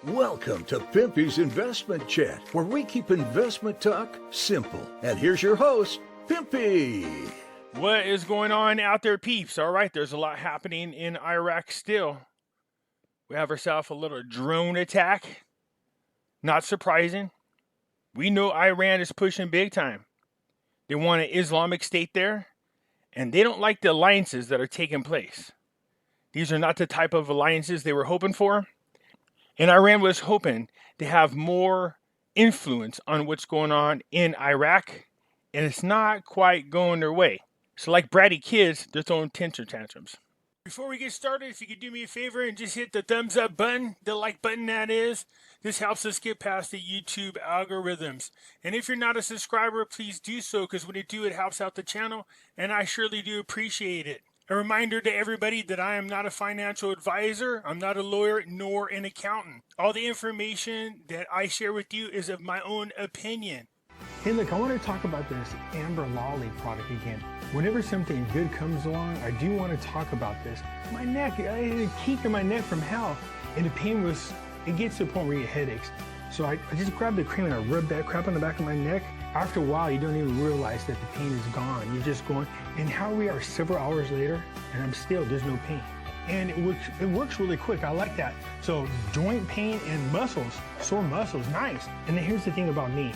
Welcome to Pimpy's Investment Chat, where we keep investment talk simple. And here's your host, Pimpy. What is going on out there, peeps? All right, there's a lot happening in Iraq still. We have ourselves a little drone attack. Not surprising. We know Iran is pushing big time. They want an Islamic state there, and they don't like the alliances that are taking place. These are not the type of alliances they were hoping for. And Iran was hoping to have more influence on what's going on in Iraq, and it's not quite going their way. So like bratty kids, they're throwing temper tantrums. Before we get started, if you could do me a favor and just hit the thumbs up button, the like button that is, this helps us get past the YouTube algorithms. And if you're not a subscriber, please do so, because when you do, it helps out the channel, and I surely do appreciate it. A reminder to everybody that I am not a financial advisor, I'm not a lawyer, nor an accountant. All the information that I share with you is of my own opinion. Hey look, I want to talk about this Amber Lolly product again. Whenever something good comes along, I do want to talk about this. My neck, I had a kink in my neck from hell, and the pain was, it gets to a point where you get headaches. So I just grabbed the cream and I rubbed that crap on the back of my neck. After a while, you don't even realize that the pain is gone. You're just going, and how we are several hours later, and there's no pain. And it works really quick. I like that. So joint pain and muscles, sore muscles, nice. And then here's the thing about me.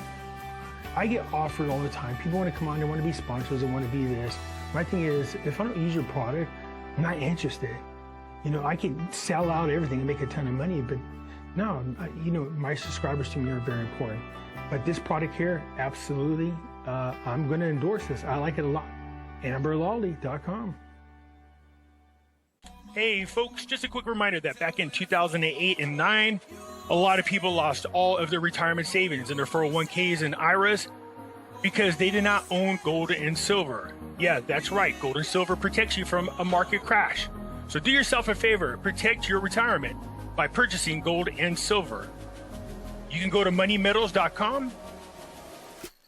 I get offered all the time. People want to come on, they want to be sponsors, they want to be this. My thing is, if I don't use your product, I'm not interested. You know, I can sell out everything and make a ton of money, but no, you know, my subscribers to me are very important. But this product here, absolutely, I'm going to endorse this. I like it a lot. AmberLolly.com. Hey folks, just a quick reminder that back in 2008 and 9, a lot of people lost all of their retirement savings in their 401ks and IRAs because they did not own gold and silver. Yeah, that's right. Gold and silver protects you from a market crash. So do yourself a favor, protect your retirement by purchasing gold and silver. You can go to moneymetals.com,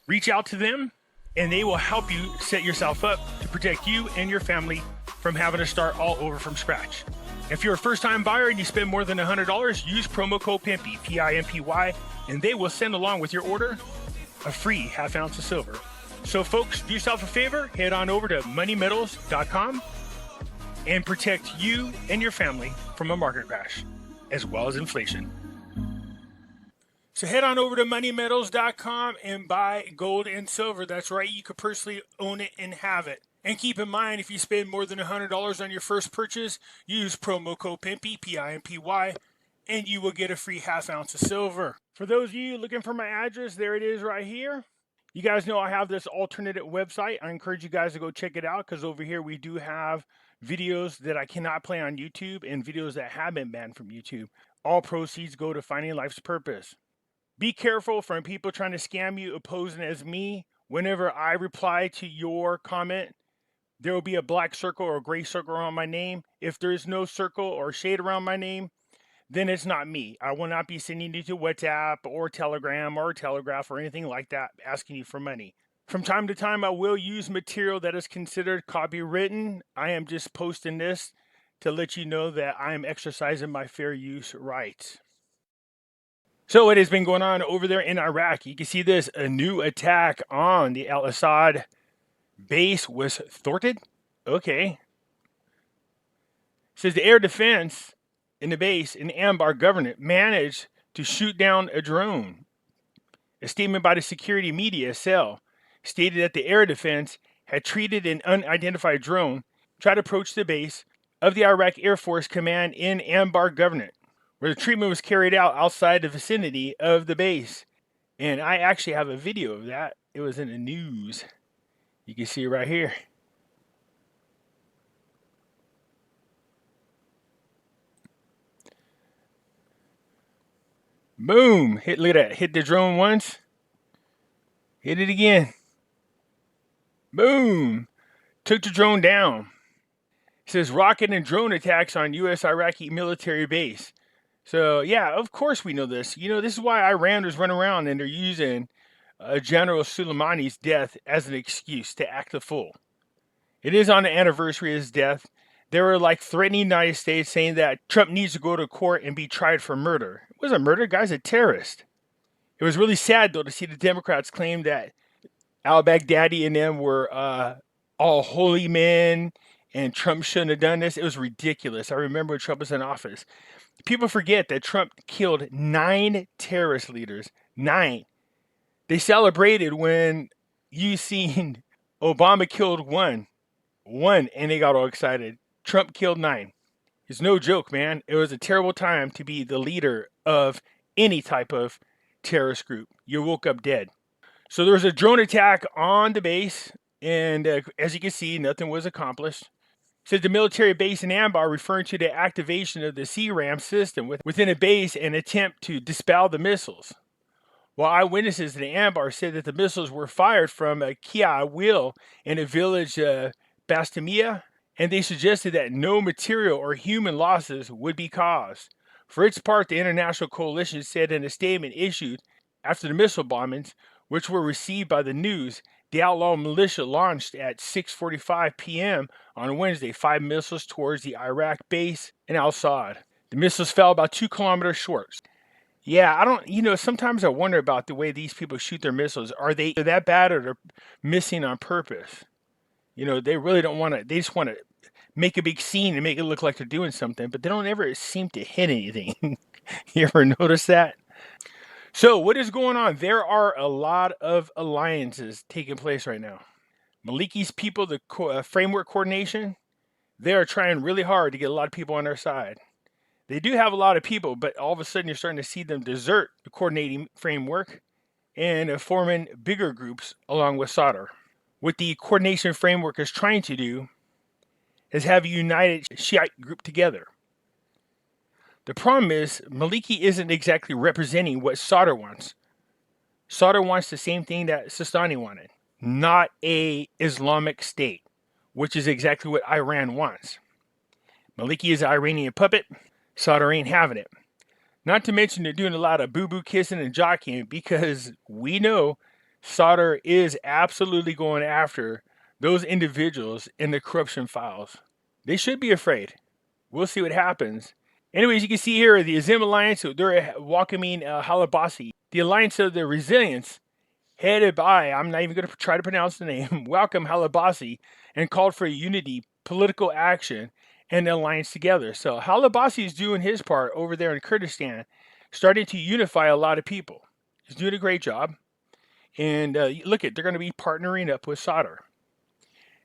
reach out to them, and they will help you set yourself up to protect you and your family from having to start all over from scratch. If you're a first-time buyer and you spend more than $100, use promo code Pimpy, P-I-M-P-Y, and they will send along with your order a free half ounce of silver. So folks, do yourself a favor, head on over to moneymetals.com and protect you and your family from a market crash, as well as inflation. So head on over to moneymetals.com and buy gold and silver. That's right, you could personally own it and have it. And keep in mind, if you spend more than $100 on your first purchase, use promo code Pimpy, P-I-M-P-Y, and you will get a free half ounce of silver. For those of you looking for my address, there it is right here. You guys know I have this alternative website. I encourage you guys to go check it out, because over here we do have videos that I cannot play on YouTube and videos that have been banned from YouTube. All proceeds go to finding life's purpose. Be careful from people trying to scam you, posing as me. Whenever I reply to your comment, there will be a black circle or a gray circle around my name. If there is no circle or shade around my name, then it's not me. I will not be sending you to WhatsApp or Telegram or Telegraph or anything like that asking you for money. From time to time, I will use material that is considered copywritten. I am just posting this to let you know that I am exercising my fair use rights. So it has been going on over there in Iraq. You can see this, a new attack on the al-Assad base was thwarted. Okay. It says the air defense in the base in Anbar government managed to shoot down a drone. A statement by the security media cell stated that the air defense had treated an unidentified drone try to approach the base of the Iraq Air Force Command in Anbar government, where the treatment was carried out outside the vicinity of the base. And I actually have a video of that. It was in the news. You can see it right here. Boom. Look at that. Hit the drone once. Hit it again. Boom. Took the drone down. It says rocket and drone attacks on U.S. Iraqi military base. So, yeah, of course we know this. You know, this is why Iraners run around and they're using General Soleimani's death as an excuse to act a fool. It is on the anniversary of his death. They were like threatening the United States, saying that Trump needs to go to court and be tried for murder. wasn't a murder, guy's a terrorist. It was really sad, though, to see the Democrats claim that al-Baghdadi and them were all holy men and Trump shouldn't have done this. It was ridiculous. I remember when Trump was in office. People forget that Trump killed 9 terrorist leaders. 9. They celebrated when you seen Obama killed one, and they got all excited. Trump killed 9. It's no joke, man. It was a terrible time to be the leader of any type of terrorist group. You woke up dead. So there was a drone attack on the base, and as you can see, nothing was accomplished. It said the military base in Anbar, referring to the activation of the CRAM system within a base and attempt to dispel the missiles. While eyewitnesses in Anbar said that the missiles were fired from a Kia wheel in the village Bastamia, and they suggested that no material or human losses would be caused. For its part, the international coalition said in a statement issued after the missile bombings, which were received by the news, the outlaw militia launched at 6:45 p.m. on Wednesday 5 missiles towards the Iraq base in al-Assad. The missiles fell about 2 kilometers short. Yeah, sometimes I wonder about the way these people shoot their missiles. Are they that bad, or they're missing on purpose? They really don't want to, they just want to make a big scene and make it look like they're doing something, but they don't ever seem to hit anything. You ever notice that? So what is going on? There are a lot of alliances taking place right now. Maliki's people, the framework coordination, they are trying really hard to get a lot of people on their side. They do have a lot of people, but all of a sudden you're starting to see them desert the coordinating framework and forming bigger groups along with Sadr. What the coordination framework is trying to do is have a united Shiite group together. The problem is Maliki isn't exactly representing what Sadr wants. Sadr wants the same thing that Sistani wanted, not a Islamic state, which is exactly what Iran wants. Maliki is an Iranian puppet. Sadr ain't having it. Not to mention they're doing a lot of boo-boo kissing and jockeying, because we know Sadr is absolutely going after those individuals in the corruption files. They should be afraid. We'll see what happens. Anyways, you can see here the Azim Alliance, they're welcoming Halabasi. The Alliance of the Resilience, headed by, I'm not even going to try to pronounce the name, welcome Halabasi, and called for unity, political action, and the alliance together. So Halabasi is doing his part over there in Kurdistan, starting to unify a lot of people. He's doing a great job. And look they're going to be partnering up with Sadr.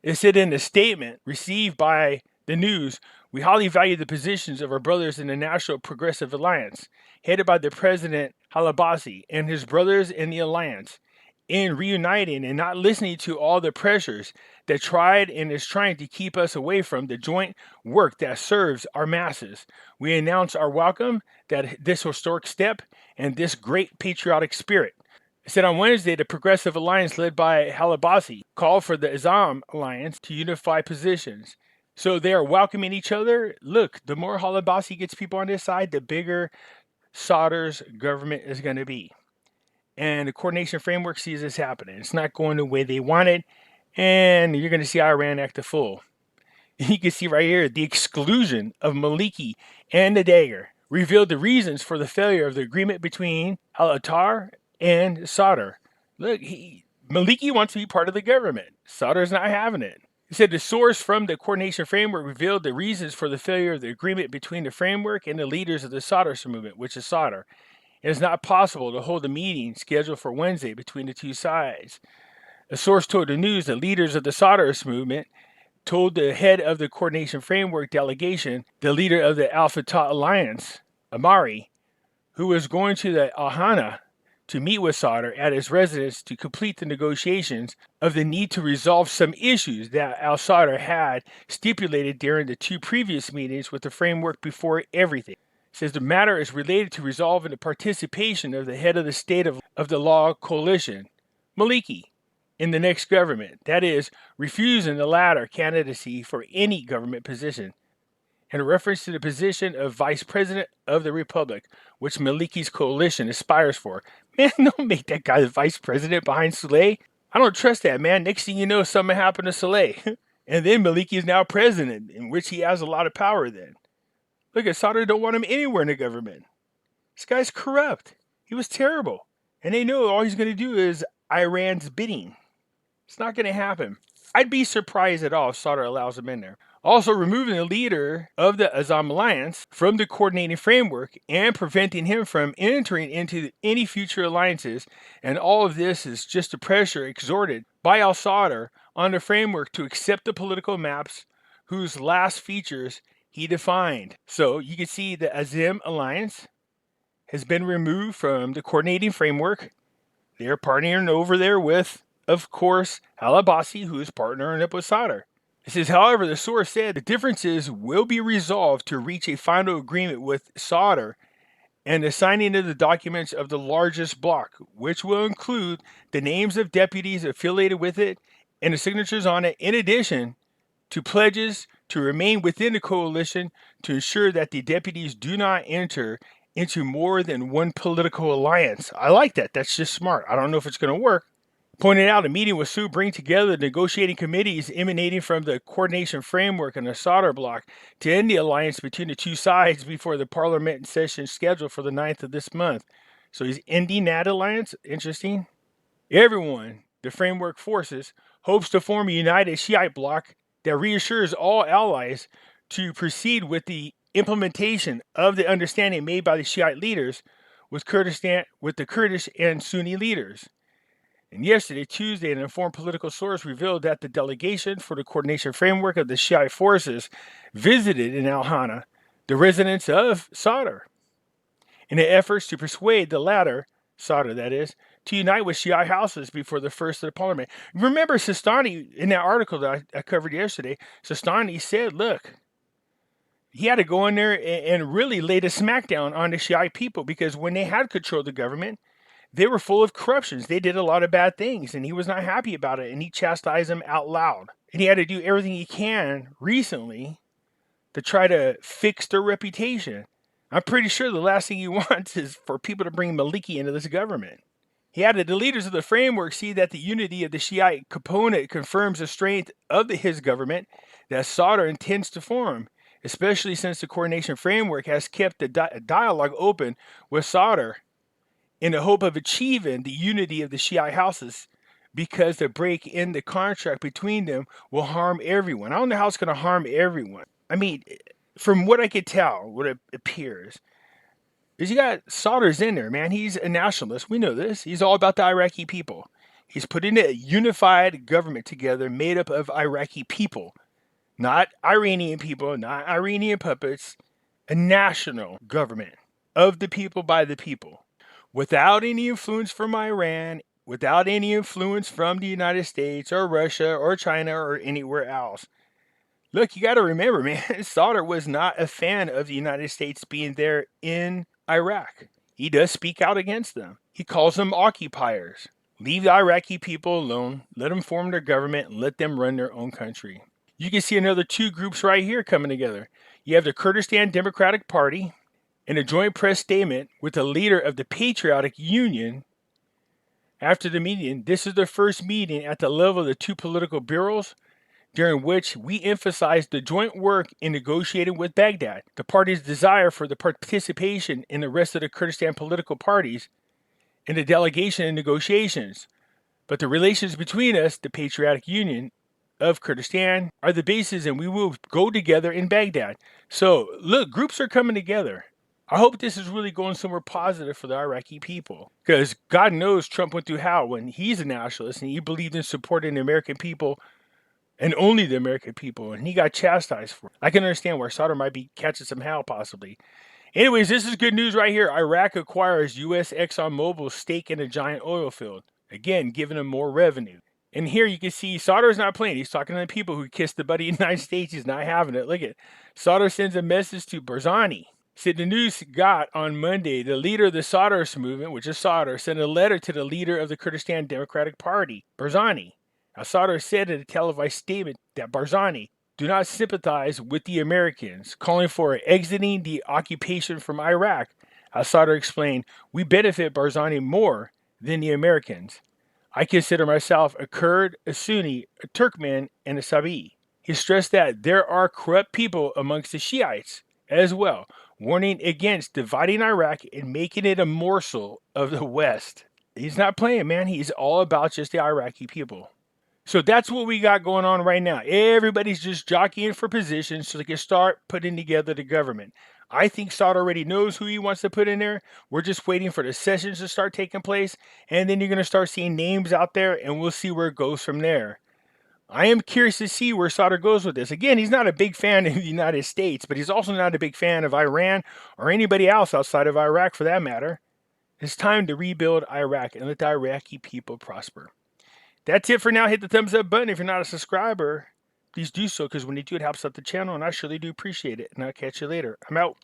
It said in a statement received by the news, we highly value the positions of our brothers in the National Progressive Alliance, headed by the President Halabasi and his brothers in the alliance, in reuniting and not listening to all the pressures that tried and is trying to keep us away from the joint work that serves our masses. We announce our welcome that this historic step and this great patriotic spirit. It said on Wednesday, the Progressive Alliance led by Halabasi called for the Azam Alliance to unify positions. So they are welcoming each other. Look, the more Halabasi gets people on this side, the bigger Sadr's government is going to be. And the coordination framework sees this happening. It's not going the way they wanted, and you're going to see Iran act a fool. You can see right here, the exclusion of Maliki and the Dagger revealed the reasons for the failure of the agreement between Al-Attar and Sadr. Look, Maliki wants to be part of the government. Sadr's not having it. He said the source from the coordination framework revealed the reasons for the failure of the agreement between the framework and the leaders of the Sadr movement, which is Sadr. It is not possible to hold a meeting scheduled for Wednesday between the two sides. A source told the news that leaders of the Sadr movement told the head of the coordination framework delegation, the leader of the Al-Fatah Alliance, Amari, who was going to the Al-Hana to meet with Sadr at his residence to complete the negotiations of the need to resolve some issues that al-Sadr had stipulated during the 2 previous meetings with the framework before everything. It says the matter is related to resolving the participation of the head of the State of the Law Coalition, Maliki, in the next government. That is, refusing the latter candidacy for any government position. In reference to the position of Vice President of the Republic, which Maliki's coalition aspires for. Man, don't make that guy the Vice President behind Saleh. I don't trust that, man. Next thing you know, something happened to Saleh. And then Maliki is now president, in which he has a lot of power then. Look, Sadr don't want him anywhere in the government. This guy's corrupt. He was terrible. And they know all he's going to do is Iran's bidding. It's not going to happen. I'd be surprised at all if Sauder allows him in there. Also, removing the leader of the Azam Alliance from the coordinating framework and preventing him from entering into any future alliances. And all of this is just the pressure exerted by al-Sauder on the framework to accept the political maps whose last features he defined. So you can see the Azam Alliance has been removed from the coordinating framework. They're partnering over there with, of course, Al-Abbasi, who is partnering up with Sauder. It says, however, the source said the differences will be resolved to reach a final agreement with Sauder and the signing of the documents of the largest bloc, which will include the names of deputies affiliated with it and the signatures on it, in addition to pledges to remain within the coalition to ensure that the deputies do not enter into more than one political alliance. I like that. That's just smart. I don't know if it's going to work. Pointed out a meeting with Sue bring together the negotiating committees emanating from the coordination framework and the Sauder bloc to end the alliance between the two sides before the parliament session scheduled for the 9th of this month. So he's ending that alliance. Interesting. Everyone, the framework forces, hopes to form a united Shiite bloc that reassures all allies to proceed with the implementation of the understanding made by the Shiite leaders with the Kurdish and Sunni leaders. And yesterday, Tuesday, an informed political source revealed that the delegation for the coordination framework of the Shiite forces visited in Al-Hana the residence of Sauder in the efforts to persuade the latter, Sauder that is, to unite with Shiite houses before the first of the parliament. Remember Sistani, in that article that I covered yesterday, Sistani said, look, he had to go in there and really lay the smackdown on the Shiite people because when they had control of the government, they were full of corruptions. They did a lot of bad things, and he was not happy about it, and he chastised them out loud. And he had to do everything he can recently to try to fix their reputation. I'm pretty sure the last thing he wants is for people to bring Maliki into this government. He added, the leaders of the framework see that the unity of the Shiite component confirms the strength of his government that Sauder intends to form, especially since the coordination framework has kept the dialogue open with Sauder in the hope of achieving the unity of the Shiite houses, because the break in the contract between them will harm everyone. I don't know how it's going to harm everyone. I mean, from what I could tell, what it appears, is you got Sauder's in there, man. He's a nationalist. We know this. He's all about the Iraqi people. He's putting a unified government together made up of Iraqi people, not Iranian people, not Iranian puppets, a national government of the people by the people. Without any influence from Iran, without any influence from the United States or Russia or China or anywhere else. Look, you got to remember, man, Sauder was not a fan of the United States being there in Iraq. He does speak out against them. He calls them occupiers. Leave the Iraqi people alone. Let them form their government and let them run their own country. You can see another two groups right here coming together. You have the Kurdistan Democratic Party, in a joint press statement with the leader of the Patriotic Union after the meeting. This is the first meeting at the level of the two political bureaus during which we emphasized the joint work in negotiating with Baghdad, the party's desire for the participation in the rest of the Kurdistan political parties in the delegation and negotiations. But the relations between us, the Patriotic Union of Kurdistan, are the basis, and we will go together in Baghdad. So, look, groups are coming together. I hope this is really going somewhere positive for the Iraqi people. Because God knows Trump went through hell when he's a nationalist and he believed in supporting the American people and only the American people, and he got chastised for it. I can understand where Sauder might be catching some hell, possibly. Anyways, this is good news right here. Iraq acquires U.S. ExxonMobil's stake in a giant oil field. Again, giving them more revenue. And here you can see Sauder's not playing. He's talking to the people who kissed the buddy in the United States. He's not having it. Look at Sauder sends a message to Barzani. Said the news got on Monday, the leader of the Sauderist movement, which is Sauder, sent a letter to the leader of the Kurdistan Democratic Party, Barzani. Now, Sauder said in a televised statement that Barzani do not sympathize with the Americans, calling for exiting the occupation from Iraq. As Sauder explained, we benefit Barzani more than the Americans. I consider myself a Kurd, a Sunni, a Turkmen, and a Sabi. He stressed that there are corrupt people amongst the Shiites as well. warning against dividing Iraq and making it a morsel of the West. He's not playing, man. He's all about just the Iraqi people. So that's what we got going on right now. Everybody's just jockeying for positions so they can start putting together the government. I think Saud already knows who he wants to put in there. We're just waiting for the sessions to start taking place. And then you're going to start seeing names out there, and we'll see where it goes from there. I am curious to see where Saud goes with this. Again, he's not a big fan of the United States, but he's also not a big fan of Iran or anybody else outside of Iraq for that matter. It's time to rebuild Iraq and let the Iraqi people prosper. That's it for now. Hit the thumbs up button. If you're not a subscriber, please do so, because when you do, it helps out the channel, and I surely do appreciate it. And I'll catch you later. I'm out.